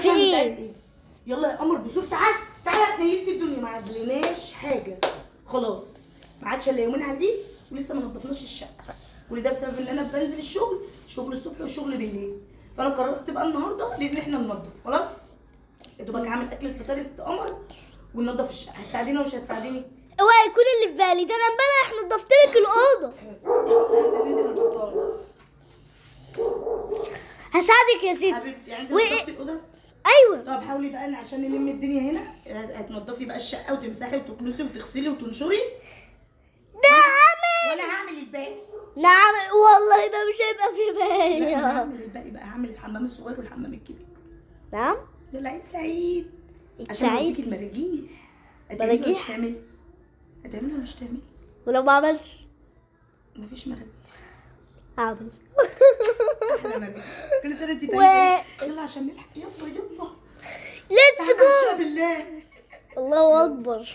في انت ايه؟ عايز ايه؟ يلا يا قمر بسرعه تعال تعال، نيلت الدنيا ما عدلناش حاجه خلاص. ما عادش الا يومين على العيد ولسه ما نضفناش الشقه. كل ده بسبب ان انا بنزل الشغل، شغل الصبح وشغل بالليل. فانا قررت بقى النهارده ان احنا ننضف خلاص. يا دوبك هعمل اكل الفطار يا ست قمر وننضف الشقه. هتساعديني ولا مش هتساعديني؟ اوعي يكون اللي في بالي ده، انا امبارح نضفت لك الاوضه. اللي انت نضفتها هساعدك يا ستي. حبيبتي. يعني انت نضفتي الاوضه؟ ايوه. طب حاولي بقى ان عشان نلم الدنيا هنا هتنضفي بقى الشقه وتمسحي وتكنسي وتغسلي وتنشري. ده عمل. وانا هعمل الباقي. نعم والله ده مش هيبقى في لا بالي. انا هعمل الباقي بقى، هعمل الحمام الصغير والحمام الكبير. نعم. يلا عيد سعيد. عيد عشان سعيد. اوديكي المراجيح. هتعملي ولا مراجيح؟ مش هتعملي؟ هتعملي ولا مش هتعملي؟ ولو ما عملتش مفيش مراجيح. هعمل. احلى مراجيح. كل سنه انت و- طيبه. يلا عشان نلحق. يلا يلا. ليتس تعالى جو. عشان بالله. الله اكبر.